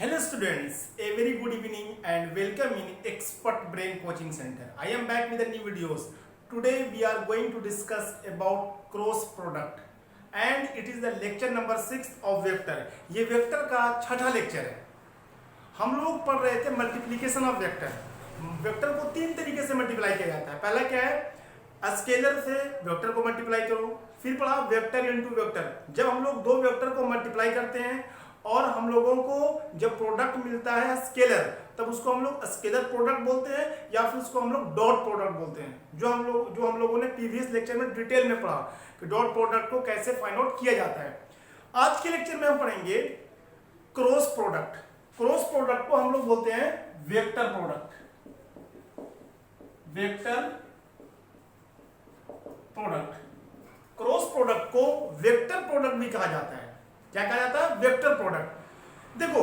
Hello students, a very good evening and welcome in Expert Brain Coaching Center. I am back with the new videos. Today we are going to discuss about cross product and it is the lecture number 6 of vector. ये vector का छठा lecture है। हम लोग पढ़ रहे थे multiplication of vector. Vector को तीन तरीके से मल्टीप्लाई किया जाता है। पहला क्या है, स्केलर से वेक्टर को मल्टीप्लाई करो। फिर पढ़ा वेक्टर इनटू वेक्टर, जब हम लोग दो वेक्टर को मल्टीप्लाई करते हैं और हम लोगों को जब प्रोडक्ट मिलता है स्केलर, तब उसको हम लोग स्केलर प्रोडक्ट बोलते हैं या फिर उसको हम लोग डॉट प्रोडक्ट बोलते हैं। जो हम लोगों ने प्रीवियस लेक्चर में डिटेल में पढ़ा कि डॉट प्रोडक्ट को कैसे फाइंड आउट किया जाता है। आज के लेक्चर में हम पढ़ेंगे क्रॉस प्रोडक्ट। क्रॉस प्रोडक्ट को हम लोग बोलते हैं vector product. Vector product, cross product को वेक्टर प्रोडक्ट भी कहा जाता है। क्या कहा जाता है? Vector product. देखो,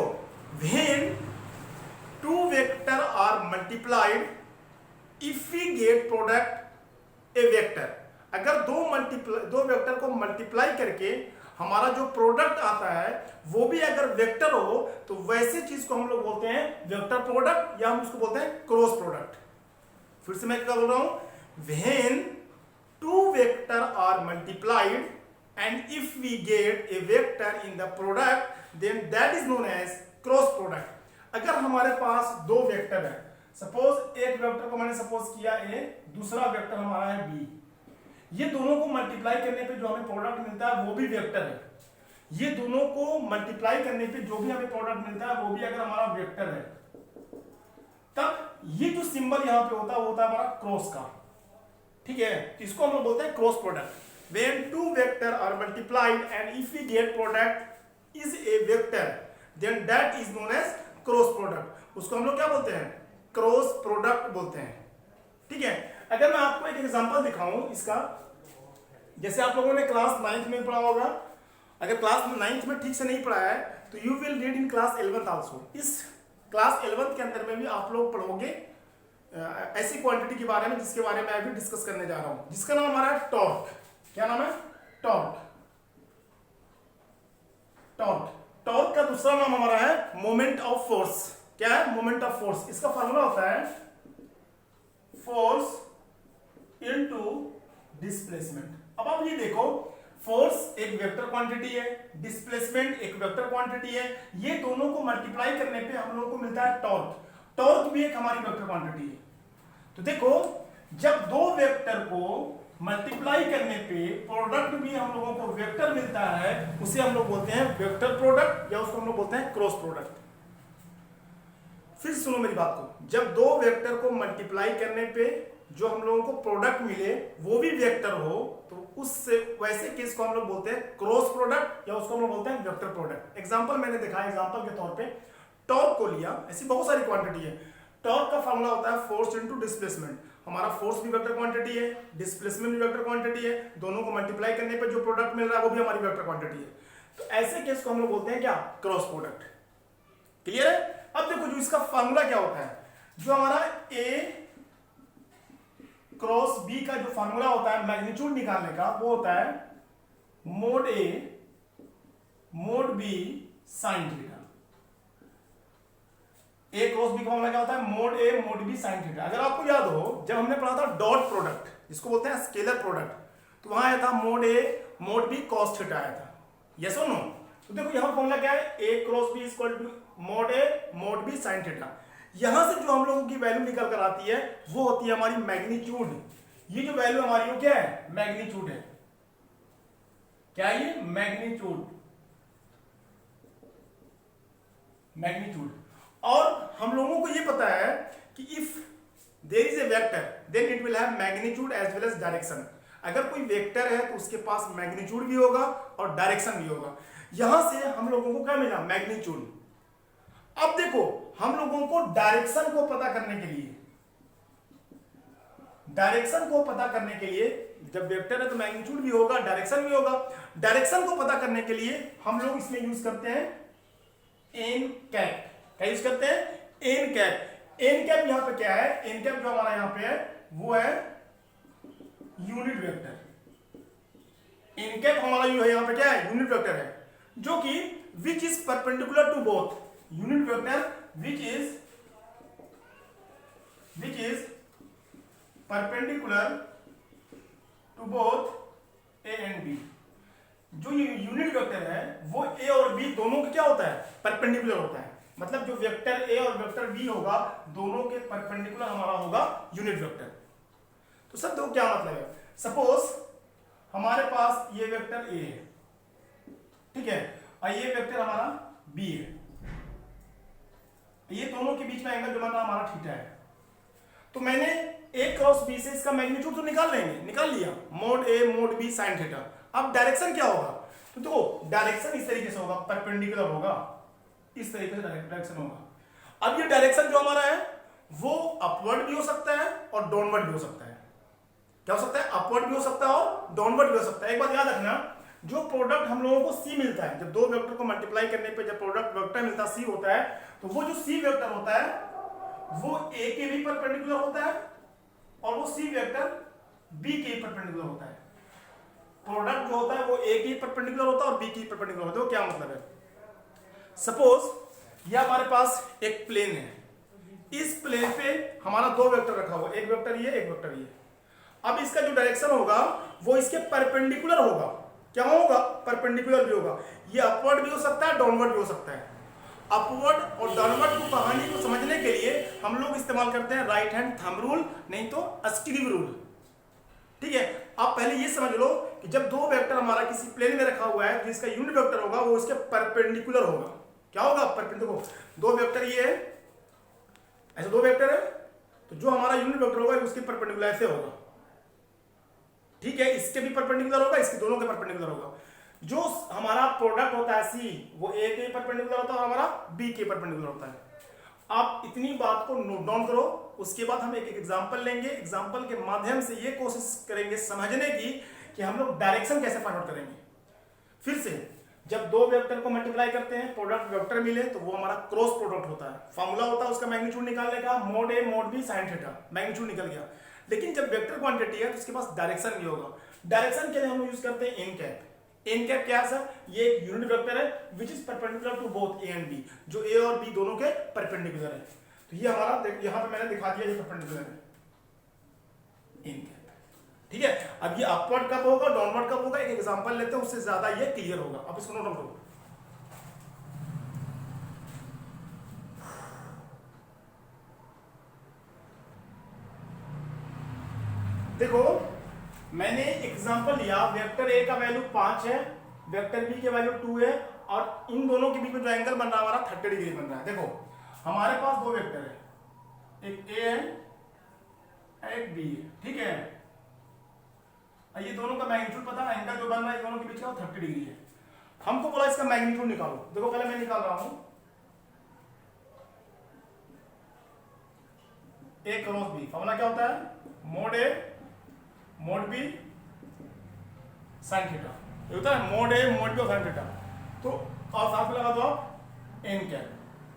when two vector are multiplied if we get product a vector, अगर दो वेक्टर को मल्टीप्लाई करके हमारा जो प्रोडक्ट आता है वो भी अगर वेक्टर हो तो वैसे चीज को हम लोग बोलते हैं वेक्टर प्रोडक्ट या हम उसको बोलते हैं क्रॉस प्रोडक्ट। फिर से मैं क्या बोल रहा हूं, when two vector are multiplied and if we get a vector in the product then that is known as cross product। अगर हमारे पास दो वेक्टर है, सपोज एक वेक्टर को मैंने सपोज किया A, दूसरा वेक्टर हमारा है B, ये दोनों को मल्टीप्लाई करने पे जो हमें प्रोडक्ट मिलता है वो भी वेक्टर है। ये दोनों को मल्टीप्लाई करने पे जो भी हमें प्रोडक्ट मिलता है वो भी अगर हमारा वेक्टर है, तब ये जो सिंबल यहां पे होता है वो होता है हमारा क्रॉस का। ठीक है, इसको हम लोग बोलते हैं cross product. When two vector are multiplied and if we get product is a vector then that is known as cross product। उसको हम लोग क्या बोलते हैं? क्रॉस प्रोडक्ट बोलते हैं। ठीक है, अगर मैं आपको एक एग्जांपल दिखाऊं इसका, जैसे आप लोगों ने क्लास 9th में पढ़ा होगा। अगर क्लास 9th में ठीक से नहीं पढ़ा है तो you will read in class 11th also. इस क्लास 11th के अंदर में भी आप लोग पढ़ोगे ऐसी क्वांटिटी के बारे में जिसके बारे में अभी डिस्कस करने जा रहा हूं, जिसका नाम हमारा है टॉर्क। क्या नाम है? टॉर्क। टॉर्क, टॉर्क का दूसरा नाम हमारा है मोमेंट ऑफ फोर्स। क्या है? Moment of force. इसका फार्मूला होता है फोर्स इनटू डिस्प्लेसमेंट। अब आप ये देखो, फोर्स एक वेक्टर क्वांटिटी है, डिस्प्लेसमेंट एक वेक्टर क्वांटिटी है। ये दोनों को मल्टीप्लाई करने पे हम लोगों को मिलता है टॉर्क। टॉर्क भी एक हमारी वेक्टर क्वांटिटी है। तो देखो, जब दो वेक्टर को मल्टीप्लाई करने पे प्रोडक्ट भी हम लोगों को वेक्टर मिलता है, उसे हम लोग बोलते हैं वेक्टर प्रोडक्ट या उसको हम लोग बोलते हैं क्रॉस प्रोडक्ट। फिर सुनो मेरी बात को, जब दो वेक्टर को मल्टीप्लाई करने पे जो हम लोगों को प्रोडक्ट मिले वो भी वेक्टर हो तो उससे वैसे केस को हम लोग बोलते हैं क्रॉस प्रोडक्ट या उसको हम लोग बोलते हैं वेक्टर प्रोडक्ट। एग्जांपल मैंने दिखाया, एग्जांपल के तौर पे टॉर्क को लिया, ऐसी बहुत सारी क्वांटिटी है। टॉर्क का फार्मूला होता है फोर्स इनटू डिस्प्लेसमेंट। हमारा फोर्स भी वेक्टर क्वांटिटी है, डिस्प्लेसमेंट भी वेक्टर क्वांटिटी है, दोनों को मल्टीप्लाई करने पर जो प्रोडक्ट मिल रहा है वो भी हमारी वेक्टर क्वांटिटी है। तो ऐसे केस को हम लोग बोलते हैं क्या? Cross product. क्लियर है? अब देखो, जो इसका फार्मूला क्या होता है, जो हमारा A क्रॉस B का जो फार्मूला होता है मैग्नीट्यूड निकालने का, वो होता है mod A mod B sine theta. A cross B का मामला क्या होता है? Mod A mod B sine theta. अगर आपको याद हो, जब हमने पढ़ा था डॉट प्रोडक्ट जिसको बोलते हैं स्केलर प्रोडक्ट, तो वहां आया था mode A mod B cos theta आया था। यस और नो? तो देखो यहां फॉर्मूला क्या है, A cross B equal to mod A mod B sine theta. यहां से जो हम लोगों की वैल्यू निकल कर आती है वो होती है हमारी मैग्नीट्यूड। ये जो वैल्यू हमारी वो क्या है? मैग्नीट्यूड है। क्या है ये? मैग्नीट्यूड। मैग्नीट्यूड। और हम लोगों को ये पता है कि if there is a vector then it will have magnitude as well as direction. अगर कोई वेक्टर है तो उसके पास मैग्नीट्यूड भी होगा और डायरेक्शन भी होगा। यहां से हम लोगों को क्या मिला? मैग्नीट्यूड। अब देखो, हम लोगों को डायरेक्शन को पता करने के लिए, डायरेक्शन को पता करने के लिए, जब वेक्टर है तो मैग्नीट्यूड भी होगा, डायरेक्शन भी होगा। डायरेक्शन को पता करने के लिए हम लोग इसमें यूज करते हैं एन कैप। क्या यूज करते हैं? N cap. एन कैप यहां पे क्या है? एन कैप जो हमारा यहां पे है वो है यूनिट वेक्टर। एन कैप हमारा यहां पे क्या है? यूनिट वेक्टर है, जो कि which is perpendicular to both. Unit vector which is perpendicular to both a and b। जो ये यूनिट वेक्टर है वो a और b दोनों के क्या होता है, परपेंडिकुलर होता है। मतलब जो वेक्टर a और वेक्टर b होगा दोनों के परपेंडिकुलर हमारा होगा यूनिट वेक्टर। तो सब देखो क्या मतलब है, सपोज हमारे पास ये वेक्टर a है, ठीक है, और ये वेक्टर हमारा b है, ये दोनों के बीच में एंगल जो बन रहा हमारा थीटा है। तो मैंने a क्रॉस b से इसका मैग्नीट्यूड तो निकाल लेंगे, निकाल लिया, mode a mod b sine theta. अब डायरेक्शन क्या होगा, तो देखो डायरेक्शन इस तरीके से होगा, परपेंडिकुलर होगा, इस तरीके से डायरेक्शन होगा। अब ये डायरेक्शन जो हमारा है वो अपवर्ड भी हो सकता है और डाउनवर्ड भी हो सकता है। क्या हो सकता है, अपवर्ड भी हो सकता है और डाउनवर्ड भी हो सकता है। एक बात याद रखना, जो प्रोडक्ट हम लोगों को सी मिलता है, जब दो वेक्टर को मल्टीप्लाई करने पे जब प्रोडक्ट वेक्टर मिलता है सी होता है, तो वो जो सी वेक्टर होता है वो ए के भी परपेंडिकुलर होता है और वो सी वेक्टर बी के परपेंडिकुलर होता है। प्रोडक्ट जो होता है वो ए के परपेंडिकुलर होता है और बी के परपेंडिकुलर होता है। क्या मतलब है, सपोज ये हमारे पास एक प्लेन है, इस प्लेन पे हमारा दो वेक्टर रखा हुआ, एक वेक्टर ये एक वेक्टर ये। अब इसका जो डायरेक्शन होगा वो इसके परपेंडिकुलर होगा। क्या होगा, परपेंडिकुलर भी होगा। ये अपवर्ड भी हो सकता है, डाउनवर्ड भी हो सकता है। अपवर्ड और डाउनवर्ड की कहानी को समझने के लिए हम लोग इस्तेमाल करते हैं राइट हैंड थंब रूल, नहीं तो अस्क्रीव रूल। ठीक है, आप पहले ये समझ लो कि जब दो वेक्टर हमारा किसी प्लेन में रखा हुआ है तो इसका यूनिट वेक्टर होगा वो इसके परपेंडिकुलर होगा। क्या होगा, परपेंडिकुलर। दो वेक्टर ये है, ऐसे दो वेक्टर है, तो जो हमारा यूनिट वेक्टर होगा उसके परपेंडिकुलर ऐसे होगा। ठीक है, इसके भी परपेंडिकुलर होगा, इसके दोनों के परपेंडिकुलर होगा। जो हमारा प्रोडक्ट होता है सी, वो ए के परपेंडिकुलर होता है और हमारा बी के परपेंडिकुलर होता है। आप इतनी बात को नोट डाउन करो, उसके बाद हम एक एक एग्जांपल लेंगे। एग्जांपल के माध्यम से ये कोशिश करेंगे समझने की कि हम लोग डायरेक्शन कैसे फाइंड आउट करेंगे। फिर से, जब दो वेक्टर को मल्टीप्लाई करते हैं, प्रोडक्ट वेक्टर मिले, तो वो हमारा क्रॉस प्रोडक्ट होता है। फॉर्मूला होता है उसका मैग्नीट्यूड निकालने का, mod A mod B sine theta, magnitude निकल गया। लेकिन जब वेक्टर क्वांटिटी है तो उसके पास डायरेक्शन भी होगा। डायरेक्शन के लिए हम यूज करते हैं एन कैप। एन कैप क्या है सर, ये एक यूनिट वेक्टर है which is perpendicular to both A and B, जो ए और बी दोनों के परपेंडिकुलर है। तो ये हमारा यहां पे मैंने दिखा दिया, ये परपेंडिकुलर है एन कैप। ठीक है, अब ये अपवर्ड कब होगा, डाउनवर्ड कब होगा, एक एग्जांपल लेते हैं, उससे ज्यादा ये क्लियर होगा। अब इसको नोट डाउन करो। देखो, मैंने एग्जांपल लिया, वेक्टर ए का वैल्यू 5 है, वेक्टर बी के वैल्यू 2 है, और इन दोनों के बीच में जो एंगल बन रहा है हमारा 30 डिग्री बन रहा है। देखो हमारे पास दो वेक्टर है, एक ए है एक बी है, ठीक है, ये दोनों का मैग्नीट्यूड पता है, एंगल जो बन रहा है दोनों के बीच का 30 डिग्री है। हमको बोला इसका मैग्नीट्यूड निकालो। देखो पहले मैं निकाल रहा हूं, ए क्रॉस बी, फॉर्मूला क्या होता है, mod A mod B sine theta, ये होता है मोड ए मोड बी और साइन थीटा। तो और साथ में लगा दो आप एन कैप,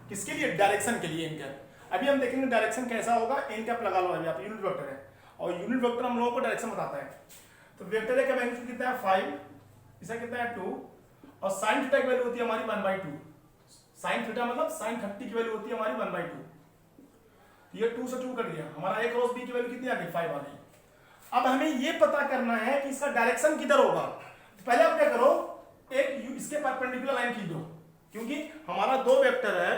किसके लिए, डायरेक्शन के लिए एन कैप। अभी हम देखेंगे डायरेक्शन कैसा होगा, एन कैप लगा लो। अभी आप यूनिट वेक्टर है और यूनिट वेक्टर हम लोगों को डायरेक्शन बताता है। तो वेक्टर ए का मैग्नीट्यूड कितना है 5, इसका कितना है 2, और साइन थीटा की वैल्यू होती है हमारी 1/2। साइन थीटा मतलब साइन 30 की वैल्यू होती है हमारी 1/2। ये 2 से 2 कट गया, हमारा ए क्रॉस बी की वैल्यू कितनी आ गई, 5 आ गई। अब हमें ये पता करना है कि इसका डायरेक्शन किधर होगा। तो पहले आप क्या करो, एक इसके परपेंडिकुलर लाइन खींच दो, क्योंकि हमारा दो वेक्टर है,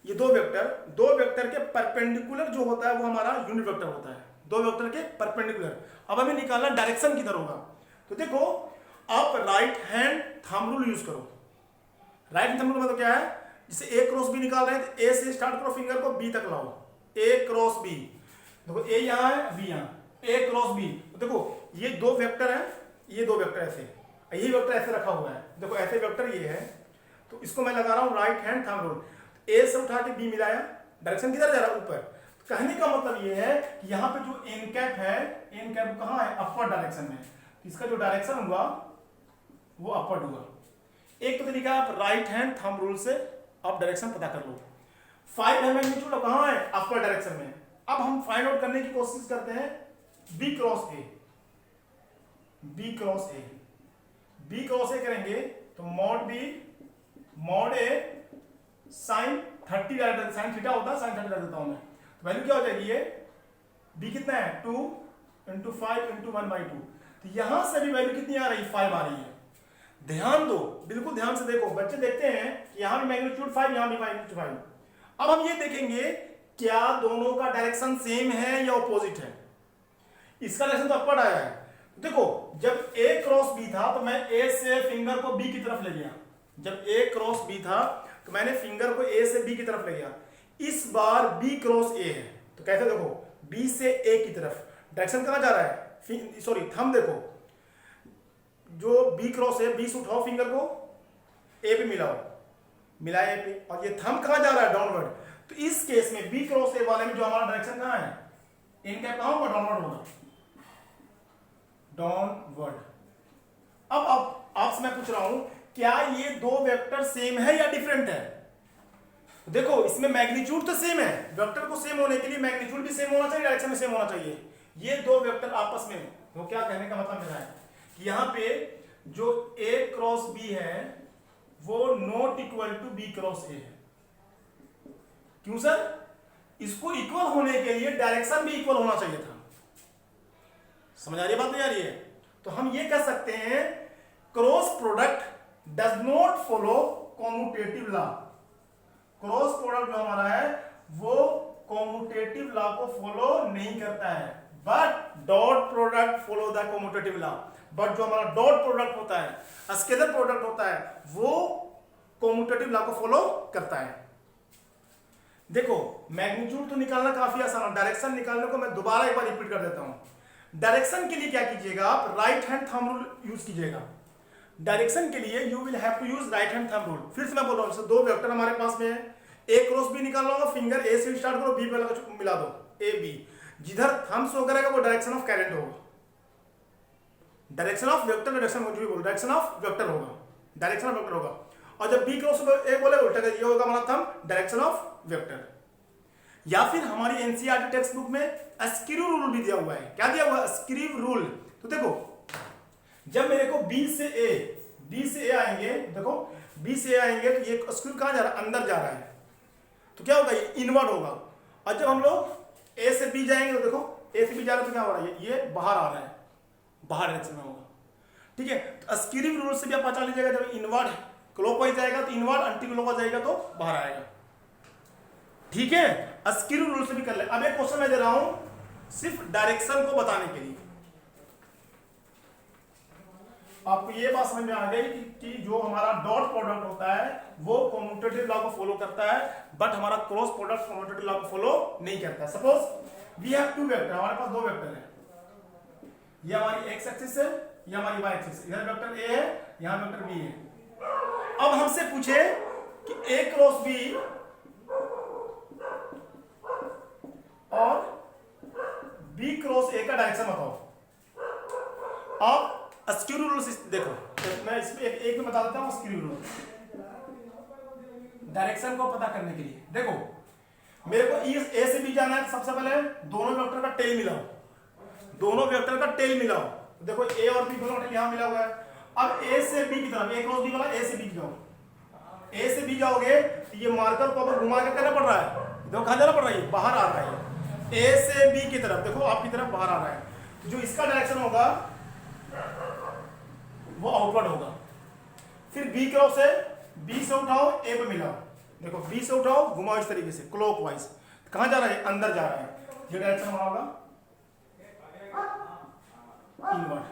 ये दो वेक्टर के परपेंडिकुलर जो होता है वो हमारा यूनिट वेक्टर होता है, दो वेक्टर के परपेंडिकुलर। अब हमें निकालना डायरेक्शन किधर होगा। तो देखो आप right hand thumb rule use करो। राइट हैंड थंब रूल मतलब क्या है, जैसे ए क्रॉस बी निकाल रहे हैं तो ए से स्टार्ट करो, फिंगर को बी तक लाओ, ए क्रॉस बी। देखो ए यहां है, बी यहां, ए क्रॉस बी। देखो ये दो वेक्टर है, ये दो वेक्टर ऐसे, यही वेक्टर ऐसे रखा हुआ है। देखो ऐसे वेक्टर ये है, तो इसको मैं लगा रहा हूं राइट हैंड थंब रूल। ए से उठा के बी मिलाया, डायरेक्शन किधर जा रहा है, ऊपर। तो कहने का मतलब ये है कि यहाँ पे जो एन कैप है, एन कैप कहाँ है, अपवर्ड डायरेक्शन में। इसका जो डायरेक्शन हुआ वो अपवर्ड हुआ। एक तो तरीका आप राइट हैंड थंब रूल से आप डायरेक्शन पता कर लो। 5 है मैग्नीट्यूड, कहाँ है, अपवर्ड डायरेक्शन में। अब हम फाइंड आउट करने की कोशिश करते हैं B cross A. B cross A, B cross A करेंगे तो mod B mod A sine 30 डाल देता, साइन थीटा होता है, साइन 30 डाल देता हूं मैं, तो वैल्यू क्या हो जाएगी, ये b कितना है 2 × 5 × 1/2, तो यहां से भी वैल्यू कितनी आ रही है 5 आ रही है। ध्यान दो, बिल्कुल ध्यान से देखो, बच्चे देखते हैं कि यहां भी मैग्नीट्यूड 5, यहां भी मैग्नीट्यूड 5। अब हम ये देखेंगे क्या दोनों का डायरेक्शन सेम है या ऑपोजिट है। इसका डायरेक्शन तो अपवर्ड आया है। देखो जब a क्रॉस b था तो मैं a से फिंगर को b की तरफ ले गया, जब a क्रॉस b था तो मैंने फिंगर को a से b की तरफ ले गया। इस बार b क्रॉस a है तो कैसे, देखो b से a की तरफ डायरेक्शन कहां जा रहा है, सॉरी थंब देखो, जो b क्रॉस है b से उठाओ फिंगर को a पे मिलाओ, मिलाए a पे, और ये थंब कहां जा रहा है डाउनवर्ड। तो इस केस में b क्रॉस a वाले में जो हमारा डायरेक्शन कहां है, इनका कहां होगा, डाउनवर्ड होगा, डाउनवर्ड। अब आपसे मैं पूछ रहा हूं क्या ये दो वेक्टर सेम है या डिफरेंट है। देखो इसमें मैग्नीट्यूड तो सेम है, वेक्टर को सेम होने के लिए मैग्नीट्यूड भी सेम होना चाहिए, डायरेक्शन भी सेम होना चाहिए। ये दो वेक्टर आपस में, वो क्या कहने का मतलब मेरा है कि यहां पे जो a क्रॉस b है वो not equal to b cross a है। क्यों सर, इसको इक्वल होने के लिए डायरेक्शन भी इक्वल होना चाहिए था। समझ आ रही है बात, नहीं आ रही है। तो हम ये कह सकते हैं cross product does not follow commutative law. Cross product जो हमारा है वो कॉम्यूटेटिव लॉ को फॉलो नहीं करता है, but dot product follow the commutative law. But जो हमारा डॉट प्रोडक्ट होता है, स्केलर प्रोडक्ट होता है, वो कॉम्यूटेटिव लॉ को फॉलो करता है। देखो मैग्नीट्यूड तो निकालना काफी आसान है, डायरेक्शन निकालने को मैं दोबारा एक बार रिपीट कर देता हूं। डायरेक्शन के लिए क्या कीजिएगा, आप right hand thumb rule use कीजिएगा। डायरेक्शन के लिए you will have to use right hand thumb rule. फिर से मैं बोल रहा हूं, दो वेक्टर हमारे पास में है, ए क्रॉस बी निकालना होगा, फिंगर ए से स्टार्ट करो, बी पे मिला दो, ए बी, जिधर थंब शो करेगा वो डायरेक्शन ऑफ कैरेंट होगा, direction of vector, direction direction of vector होगा, डायरेक्शन ऑफ वेक्टर होगा। और जब बी क्रॉस ए बोले उल्टा कर, ये होगा हमारा थंब डायरेक्शन ऑफ वेक्टर। या फिर हमारी एनसीईआरटी टेक्स्ट बुक में स्क्रू रूल भी दिया हुआ है। क्या दिया हुआ है, स्क्रू रूल। तो देखो जब मेरे को बी से ए आएंगे, देखो बी से ए आएंगे तो ये स्क्रू कहां जा रहा है, अंदर जा रहा है, तो क्या होगा, ये इनवर्ड होगा। और जब हम लोग ए से बी जाएंगे तो देखो ए से बी जा रहा है तो क्या हो रहा है, ये बाहर आ रहा है, बाहर डायरेक्शन में होगा। ठीक है, तो स्क्रू रूल से भी आप पता लीजिएगा, जब इनवर्ड क्लॉकवाइज जाएगा तो इनवर्ड, एंटी क्लॉकवाइज जाएगा तो बाहर आएगा। ठीक है, स्क्रू रूल से भी कर ले। अब एक क्वेश्चन मैं दे रहा हूं सिर्फ डायरेक्शन को बताने के लिए। आपको ये बात समझ में आ गई कि जो हमारा डॉट प्रोडक्ट होता है वो कम्यूटेटिव लॉ को फॉलो करता है, बट हमारा क्रॉस प्रोडक्ट कम्यूटेटिव लॉ को फॉलो नहीं करता। Suppose we have two vector, हमारे पास दो वेक्टर है, ये हमारी एक्स एक्सिस है, ये हमारी वाई एक्सिस है, इधर वेक्टर ए है, यहां वेक्टर बी है। अब हमसे पूछे कि ए क्रॉस बी और बी क्रॉस ए का डायरेक्शन बताओ। अब स्क्रू रूल देखो, मैं इसमें एक में बता देता हूं स्क्रू रूल डायरेक्शन को पता करने के लिए। देखो मेरे को ए से बी जाना है, सबसे पहले दोनों वेक्टर का टेल मिलाओ, दोनों वेक्टर का टेल मिलाओ। देखो ए और बी दोनों टेल यहां मिला हुआ है। अब ए से बी की तरफ, ए क्रॉस बी वाला ए से बी जाओ, ए से बी जाओगे तो ये मार्कर को अब घुमा के करना पड़ रहा है, देखो कहां जाना पड़ रहा है, बाहर आ रहा है। ए से बी की तरफ, देखो आपकी तरफ बाहर आ रहा है, तो जो इसका डायरेक्शन होगा वो आउटवर्ड होगा। फिर बी क्रॉस है, बी से उठाओ ए पे मिलाओ, देखो बी से उठाओ घुमाओ इस तरीके से क्लॉकवाइज, कहां जा रहा है, अंदर जा रहा है, ये डायरेक्शन हमारा होगा इनवर्ड।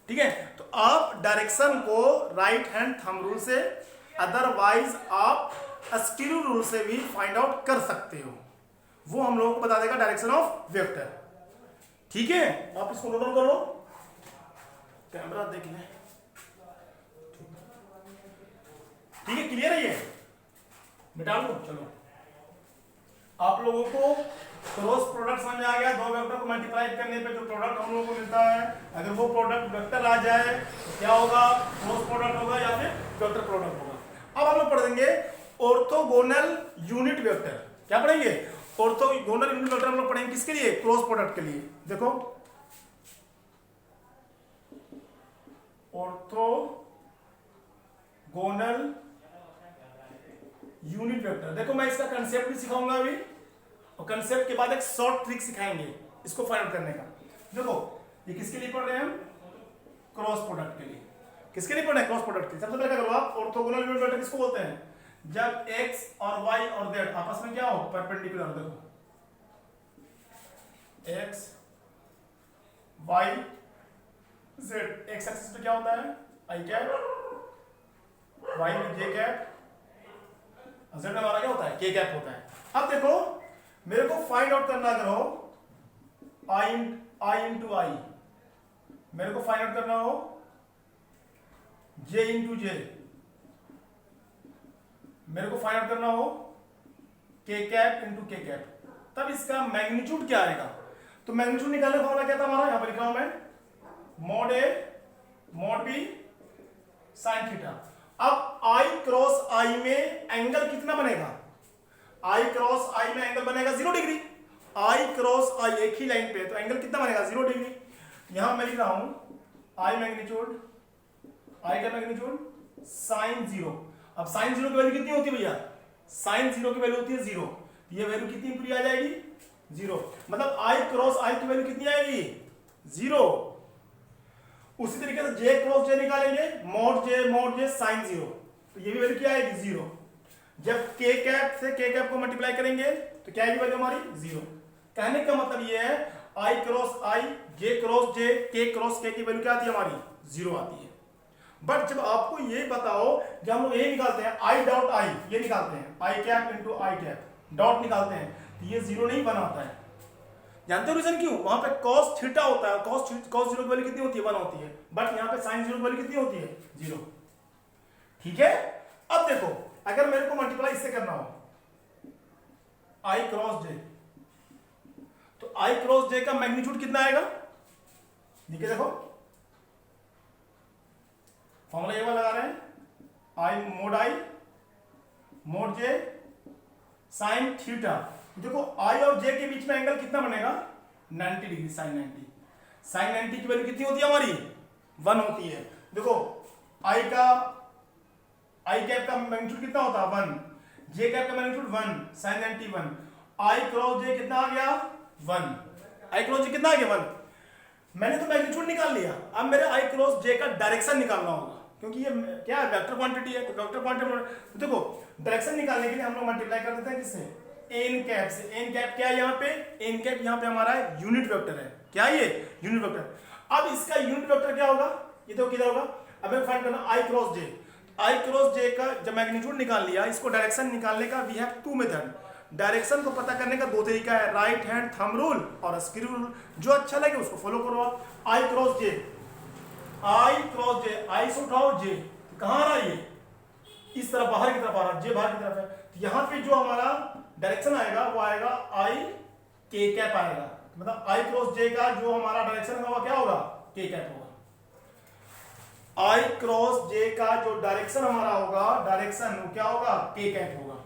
ठीक है, तो आप डायरेक्शन को राइट हैंड थंब रूल से, अदरवाइज आप स्क्रू रूल से भी फाइंड आउट कर सकते हो, वो हम लोगों को बता देगा डायरेक्शन ऑफ वेक्टर। ठीक है, आप इसको नोट डाउन कर लो, कैमरा देख लें। ठीक है, क्लियर है, ये मिटा लो। चलो आप लोगों को क्रॉस प्रोडक्ट समझ आ गया, दो वेक्टर को मल्टीप्लाई करने पे जो प्रोडक्ट हम लोगों को मिलता है, अगर वो प्रोडक्ट वेक्टर आ जाए तो क्या होगा, क्रॉस प्रोडक्ट होगा या फिर वेक्टर प्रोडक्ट होगा। अब हम लोग पढ़ेंगे ऑर्थोगोनल यूनिट वेक्टर। क्या पढ़ेंगे, ऑर्थोगोनल यूनिट वेक्टर हम लोग पढ़ेंगे किसके लिए, क्रॉस प्रोडक्ट के लिए। देखो ऑर्थोगोनल यूनिट वेक्टर। देखो मैं इसका कंसेप्ट भी सिखाऊंगा अभी, और कंसेप्ट के बाद एक शॉर्ट ट्रिक सिखाएंगे इसको फाइंड आउट करने का। देखो ये किसके लिए पढ़ रहे हैं हम? क्रॉस प्रोडक्ट के लिए। किसके लिए पढ़ रहे हैं? क्रॉस प्रोडक्ट के लिए। सबसे पहले क्या करो आप, ऑर्थोगोनल यूनिट वेक्टर किसको बोलते हैं? जब x और y और z आपस में क्या हो? परपेंडिकुलर। देखो x y z x axis पे क्या होता है? i कैप, y में j कैप, z में हमारा क्या होता है? k कैप होता है। अब देखो मेरे को फाइंड आउट करना अगर हो i इंटू आई, मेरे को फाइंड आउट करना हो j इंटू जे, मेरे को फाइंड आउट करना हो k cap into k cap, तब इसका मैग्नीट्यूड क्या आएगा? तो मैग्नीट्यूड निकालने का फॉर्मूला क्या था हमारा? यहां पर लिख रहा हूं मैं, mod a mod b sine theta. अब i क्रॉस i में एंगल कितना बनेगा? i क्रॉस i में एंगल बनेगा 0 डिग्री। i क्रॉस i एक ही लाइन पे, तो एंगल कितना बनेगा? 0 डिग्री। यहां मैं लिख रहा हूं i मैग्नीट्यूड, i का मैग्नीट्यूड साइन 0। अब साइन 0 की वैल्यू कितनी होती है भैया? साइन 0 की वैल्यू होती है 0। ये वैल्यू कितनी पूरी आ जाएगी? 0। मतलब i क्रॉस i की वैल्यू कितनी आएगी? 0। उसी तरीके से j क्रॉस j निकालेंगे, मॉड j साइन 0, तो ये भी वैल्यू क्या आएगी? 0। जब k कैप से k कैप को मल्टीप्लाई करेंगे तो क्या आएगी वैल्यू हमारी? 0। कहने का मतलब ये है i cross i, j cross j, k cross k की वैल्यू क्या आती है हमारी? 0 आती है। बट जब आपको ये बताओ, जब हम लोग ये निकालते हैं i डॉट i, ये निकालते हैं i cap into i cap dot निकालते हैं, तो ये 0 नहीं बनाता है। जानते हो रीजन क्यों? वहां पे cos थीटा होता है, cos 0 की वैल्यू कितनी होती है? 1 होती है। बट यहाँ पे sin 0 की वैल्यू कितनी होती है? 0। ठीक है। अब देखो अगर मेरे को मल्टीप्लाई इससे करना हो i क्रॉस j, तो i क्रॉस j का मैग्नीट्यूड कितना आएगा? ठीक है, देखो फॉर्मूला ये वाला लगा रहे हैं, i mode j sine theta. देखो i और j के बीच में एंगल कितना बनेगा? 90 डिग्री, साइन 90। साइन 90 की वैल्यू कितनी होती है हमारी? 1 होती है। देखो i कैप का मैग्नीट्यूड कितना होता है? 1। j कैप का magnitude 1, sine 90 1। i cross j कितना आ गया? 1। i क्रॉस j कितना आ गया? 1। मैंने तो मैग्नीट्यूड निकाल लिया, अब मेरे i क्रॉस j का डायरेक्शन निकालना होगा, क्योंकि ये क्या है? वेक्टर क्वांटिटी है। तो वेक्टर क्वांटिटी, तो देखो डायरेक्शन निकालने के लिए हम लोग मल्टीप्लाई कर देते हैं किससे? एन कैप से। एन कैप क्या है यहाँ पे? एन कैप यहाँ पे हमारा यूनिट वेक्टर है। क्या है ये? Unit vector. अब इसका यूनिट वेक्टर क्या होगा? ये तो किधर होगा? अब हमें फाइंड करना i cross j। i cross j का जब मैग्नीट्यूड निकाल लिया, इसको डायरेक्शन निकालने का वी हैव 2 मेथड। डायरेक्शन को पता करने का 2 तरीका है, राइट हैंड थंब रूल और स्क्रू रूल। जो अच्छा लगे उसको फॉलो करो आप। i क्रॉस j, i से उठाओ j, कहाँ आ रहा है ये? इस तरफ बाहर की तरफ आ रहा है, j बाहर की तरफ है। तो यहाँ पे जो हमारा डायरेक्शन आएगा वो आएगा i k कैप आएगा। मतलब i क्रॉस j का जो हमारा डायरेक्शन होगा क्या होगा? k कैप होगा। i क्रॉस j का जो डायरेक्शन हमारा होगा, डायरेक्शन क्या होगा? k कैप होगा।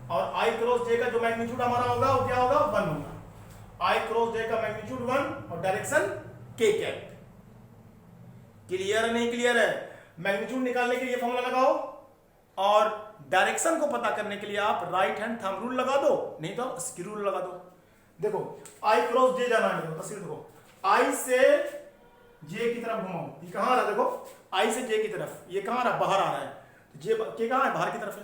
और i क्रॉस j का जो मैग्नीट्यूड हमारा होगा वो क्या होगा? 1 होगा। i क्रॉस j का मैग्नीट्यूड 1 और डायरेक्शन k कैप। क्लियर है नहीं क्लियर है? मैग्नीट्यूड निकालने के लिए फॉर्मूला लगाओ, और डायरेक्शन को पता करने के लिए आप राइट हैंड थंब रूल लगा दो, नहीं तो स्क्रू रूल लगा दो। देखो i क्रॉस j जाना है, तस्वीर देखो, i से j की तरफ घुमाओ, ये कहां आ रहा है? देखो i से j की तरफ, ये कहां आ रहा है? बाहर आ रहा है। तो j k कहां है? बाहर की तरफ है।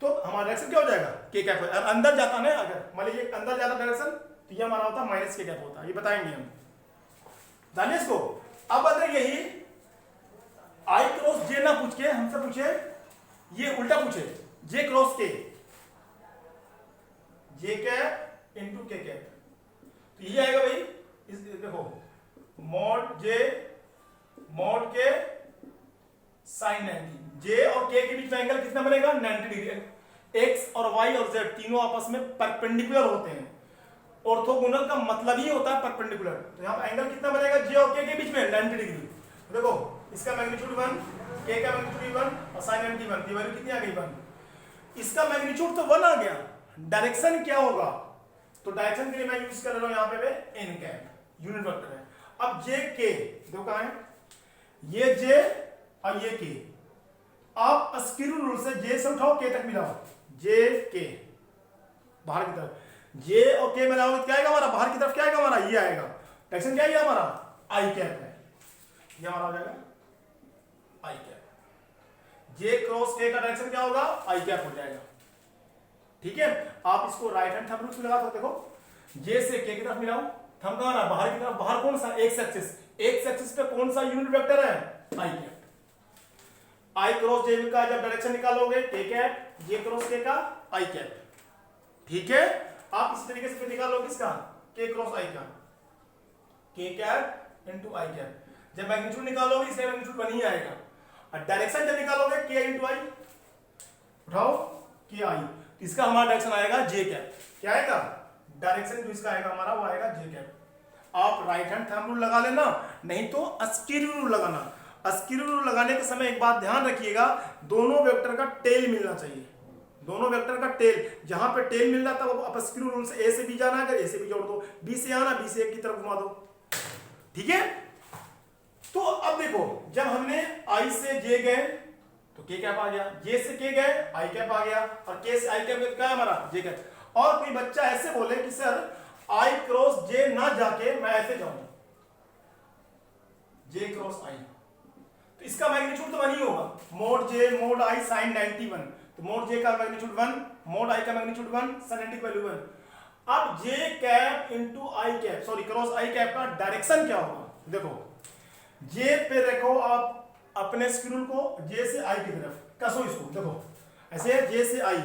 तो हमारा डायरेक्शन क्या हो जाएगा? k cap. अंदर जाता ना, अगर मान लीजिए अंदर जाता डायरेक्शन, तो ये हमारा होता माइनस k कैप होता है। ये बताएंगे हम, जानिए इसको। अब अगर यही i क्रॉस j ना पूछ के हमसे पूछे, ये उल्टा पूछे, j cross k, j cap into k cap, तो ये आएगा भाई। इस देखो मॉड k साइन 90, j और k के बीच में एंगल कितना बनेगा? 90 डिग्री। x और y और z तीनों आपस में परपेंडिकुलर होते हैं। ऑर्थोगोनल का मतलब ही होता है परपेंडिकुलर। तो यहाँ एंगल कितना बनेगा j और k के बीच में? 90 डिग्री। तो देखो इसका मैग्नीट्यूड 1, k का मैग्नीट्यूड 1 और sin 90 1, वैल्यू कितनी आ गई? 1। इसका मैग्नीट्यूड तो 1 आ गया, डायरेक्शन क्या होगा? तो डायरेक्शन के लिए मैं यूज कर रहा हूं यहाँ पे n कैप, यूनिट वेक्टर है। अब j k देखो कहां है? ये j और ये k। आप स्क्रू रूल से जे से उठाओ के तक मिलाओ, जे के बाहर की तरफ, जे और के मिलाओ तो क्या आएगा हमारा, बाहर की तरफ क्या आएगा हमारा, ये आएगा। डायरेक्शन क्या है हमारा, आई कैप है, ये हमारा हो जाएगा आई कैप। जे क्रॉस के का डायरेक्शन क्या होगा, आई कैप हो जाएगा। ठीक है, आप इसको राइट हैंड थंब रूल से लगा सकते हो। जे से के की तरफ मिलाओ, थंब कहां है, बाहर की तरफ, बाहर कौन सा, एक्स एक्सिस, एक्स एक्सिस पे कौन सा यूनिट वेक्टर है, आई कैप। आई क्रॉस जे का जब डायरेक्शन निकालोगे के कैप, जे क्रॉस के का आई कैप। ठीक है, आप इस तरीके से निकालोगे किसका, के क्रॉस आई का, के कैप इनटू आई कैप। जब मैग्नीट्यूड निकालोगे इसका मैग्नीट्यूड 1 ही आएगा, और डायरेक्शन जब निकालोगे के इनटू आई, उठाओ के आई, इसका हमारा डायरेक्शन आएगा जे कैप। क्या आएगा, डायरेक्शन जो इसका आएगा हमारा वो आएगा जे कैप। आप राइट हैंड थंब रूल लगा लेना, नहीं तो स्क्रू रूल लगाना। स्क्रू रूल लगाने के समय एक बात ध्यान रखिएगा, दोनों वेक्टर का टेल मिलना चाहिए, दोनों वेक्टर का टेल, जहां पे टेल मिल रहा था वो आप स्क्रू रूल से ए से बी जाना है, अगर ए से बी जोड़ दो, बी से आना, बी से एक की तरफ घुमा दो। ठीक है, तो अब देखो जब हमने आई से जे गए तो के कैप आ गया, जे से के गए आई कैप आ गया, और के से आई कैप क्या है हमारा, जे कैप। और कोई बच्चा ऐसे बोले कि सर आई क्रॉस जे ना जाके मैं ऐसे जाऊं, जे क्रॉस आई, तो इसका मैग्नीट्यूड तो 1 ही होगा, mod J mod I sine 91, तो मोड जे का मैग्नीट्यूड 1, मोड आई का मैग्नीट्यूड 1, साइन 90 का वैल्यू 1। अब J cap into I cap, sorry cross I cap का डायरेक्शन क्या होगा, देखो जे पे रखो आप अपने स्क्रू को, जे से आई की तरफ कसो इसको, देखो ऐसे जे से आई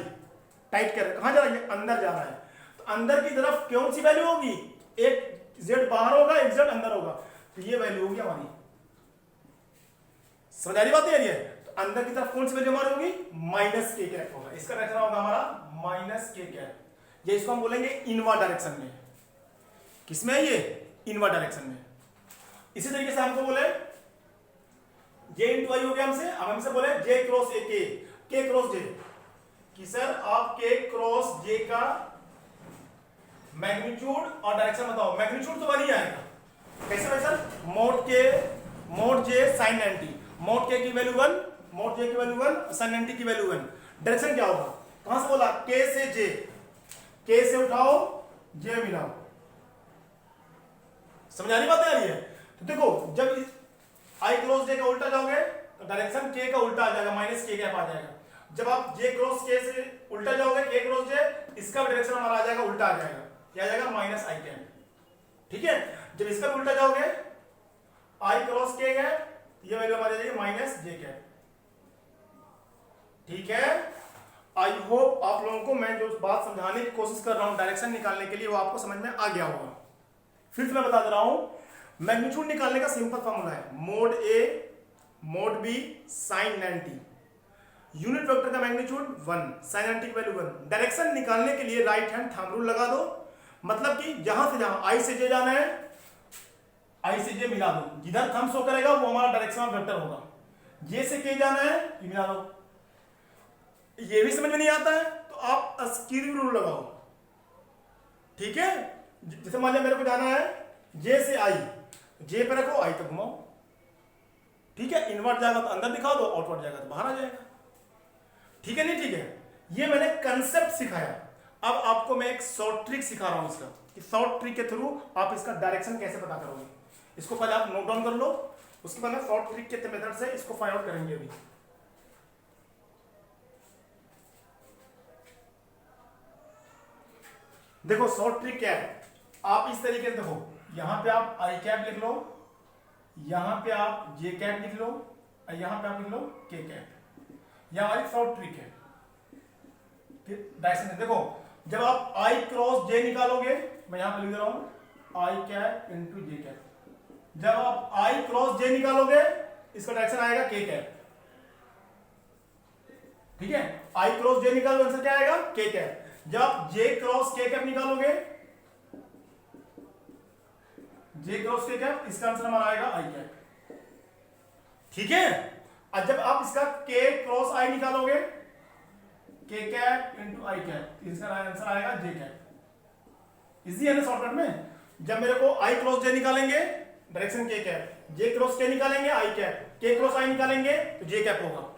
टाइट कर, कहां जा रहा है, अंदर जा रहा है, तो अंदर की तरफ कौन सी वैल्यू होगी, एक जेड बाहर होगा एक जेड अंदर होगा, तो ये वैल्यू होगी हमारी। समझ आ रही बात है, तो अंदर की तरफ कौन सी वैल्यू हमारी होगी, माइनस के कैप होगा, इसका डायरेक्शन होगा हमारा माइनस के कैप। ये इसको हम बोलेंगे इनवर्ड डायरेक्शन में, किसमें ये, इनवर्ड डायरेक्शन में। इसी तरीके से हमको बोले जे इंटू आई हो गया हमसे, अब हमसे बोले जे क्रॉस ए के क्रॉस जे, कि सर आप के क्रॉस जे का मैग्नीट्यूड और डायरेक्शन बताओ, मैग्नीट्यूड तो 1 ही आएगा, कैसे भाई सर, मोड जे साइन 90, मोड के की वैल्यू 1, मोड जे की वैल्यू 1, साइन 90 की वैल्यू 1। डायरेक्शन क्या होगा, कहां से बोला, के से जे, के से उठाओ जे मिलाओ। समझ आ रही बात आ रही है, तो देखो जब आई क्रॉस जे का उल्टा जाओगे तो डायरेक्शन के का उल्टा आ जाएगा, माइनस के कैप आ जाएगा। जब आप जे क्रॉस के से उल्टा जाओगे, के क्रॉस जे, इसका डायरेक्शन हमारा आ जाएगा उल्टा आ जाएगा, क्या आ जाएगा, माइनस आई कैप। ठीक है, जब इसका भी उल्टा जाओगे आई क्रॉस के कैप, ये वैल्यू हमारी आ जाएगी माइनस जे कैप। ठीक है, आई होप आप लोगों को मैं जो बात समझाने की कोशिश कर रहा हूं डायरेक्शन निकालने के लिए वो आपको समझ में आ गया होगा। फिर से मैं बता दे रहा हूं, मैग्नीट्यूड निकालने का सिंपल फॉर्मूला है mod A mod B sine 90, unit vector का मैग्नीट्यूड 1, साइन 90 की वैल्यू 1। डायरेक्शन निकालने के लिए राइट हैंड थंब रूल लगा दो, मतलब कि जहां से जहां आई से जे जाना है आई से जे मिला दो, जिधर थंब शो करेगा वो हमारा डायरेक्शन ऑफ वेक्टर होगा। जे से के जाना है ये मिला दो, ये भी समझ में नहीं आता है तो आप स्क्रू रूल लगाओ। ठीक है, जैसे मान लिया मेरे को जाना है जे से आई, जे पे रखो आई तक घुमाओ। ठीक है, इनवर्ट जाएगा तो अंदर दिखा दो, आउटवर्ट जाएगा तो बाहर आ जाएगा। ठीक है, नहीं ठीक है, ये मैंने कंसेप्ट सिखाया। अब आपको मैं एक शॉर्ट ट्रिक सिखा रहा हूं इसका, कि शॉर्ट ट्रिक के थ्रू आप इसका डायरेक्शन कैसे पता करोगे। इसको पहले आप नोट डाउन कर लो, उसके बाद में शॉर्ट ट्रिक के मेथड से इसको फाइंड आउट करेंगे। अभी देखो शॉर्ट ट्रिक क्या है, आप इस तरीके से देखो, यहां पे आप आई कैप लिख लो, यहां पे आप जे कैप लिख लो, और यहां पे आप लिख लो के कैप। यह हमारी शॉर्ट ट्रिक है डायरेक्शन। देखो जब आप आई क्रॉस जे निकालोगे, मैं यहां पे लिख रहा हूं आई कैप इंटू जे कैप। जब आप आई क्रॉस जे निकालोगे इसका डायरेक्शन आएगा के कैप। ठीक है, आई क्रॉस जे निकालोगे आंसर क्या आएगा, के कैप। जब आप जे क्रॉस के कैप निकालोगे, जे क्रॉस के कैप, इसका आंसर हमारा आएगा आई कैप। ठीक है, और जब आप इसका के क्रॉस आई निकालोगे, के कैप इंटू आई कैप, इसका आंसर आएगा जे कैप। इजी है ना शॉर्टकट में। जब मेरे को आई क्रॉस जे निकालेंगे डायरेक्शन के कैप, जे क्रॉस के निकालेंगे आई कैप, के क्रॉस आई निकालेंगे तो जे कैप होगा।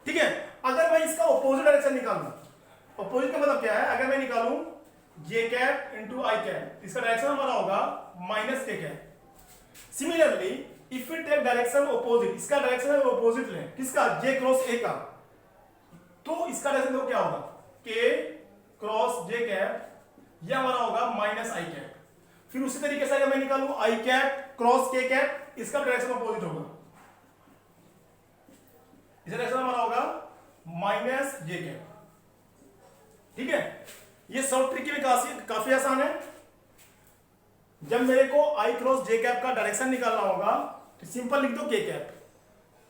ठीक है। अगर मैं इसका ऑपोजिट डायरेक्शन निकालूं, ऑपोजिट का मतलब क्या है, अगर मैं निकालूं J cap into I cap, इसका डायरेक्शन हमारा होगा minus K cap. Similarly if we take direction opposite, इसका डायरेक्शन ऑपोजिट लें, किसका, जे क्रॉस ए का, तो इसका डायरेक्शन देखो क्या होगा, के क्रॉस जे कैप, यह हमारा होगा माइनस आई कैप। फिर उसी तरीके से अगर मैं निकालूं आई कैप क्रॉस के कैप, इसका डायरेक्शन ऑपोजिट होगा, इसका डायरेक्शन हमारा होगा माइनस जे कैप। ठीक है, ये शॉर्ट ट्रिक भी काफी आसान है। जब मेरे को आई क्रॉस जे कैप का डायरेक्शन निकालना होगा तो सिंपल लिख दो के कैप,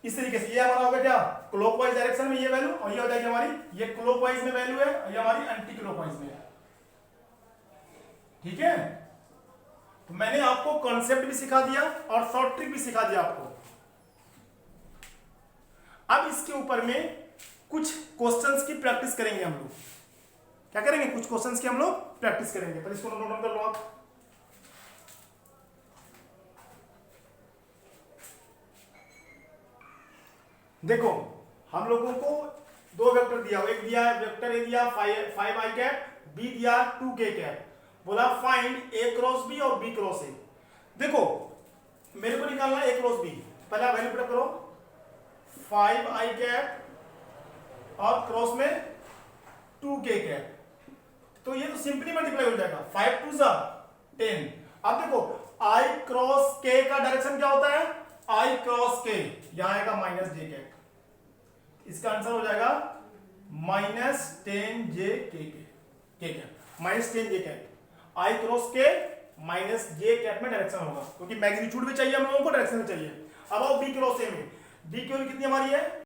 इस तरीके से। ये हमारा होगा क्या, क्लॉकवाइज डायरेक्शन में ये वैल्यू, और ये हो जाएगी हमारी, ये क्लॉकवाइज में वैल्यू है और ये हमारी एंटी क्लॉकवाइज में है। ठीक है, तो मैंने आपको कॉन्सेप्ट भी सिखा दिया और शॉर्ट ट्रिक भी सिखा दिया आपको। अब इसके ऊपर में कुछ क्वेश्चंस की प्रैक्टिस करेंगे हम लोग। क्या करेंगे, कुछ क्वेश्चंस की हम लोग प्रैक्टिस करेंगे, पर इसको नोट डाउन कर लो आप। देखो हम लोगों को दो वेक्टर दिया, एक दिया वेक्टर ए दिया 5 आई कैप, बी दिया 2 के कैप, बोला फाइंड ए क्रॉस बी और बी क्रॉस ए। देखो मेरे को निकालना है ए क्रॉस बी, पहला वैल्यू पुट करो 5 आई कैप और क्रॉस में 2 के कैप, तो ये तो सिंपली मल्टीप्लाई हो जाएगा, 5 2 10। अब देखो आई क्रॉस के का डायरेक्शन क्या होता है, आई क्रॉस के, यहां आएगा माइनस जे कैप, इसका आंसर हो जाएगा माइनस 10 जे के कैप, माइनस 10 जे कैप। आई क्रॉस के माइनस जे कैप में डायरेक्शन होगा, क्योंकि मैग्नीट्यूड भी चाहिए हम लोगों को, डायरेक्शन भी चाहिए। अब आओ बी क्रॉस ए में, बी की वैल्यू कितनी हमारी है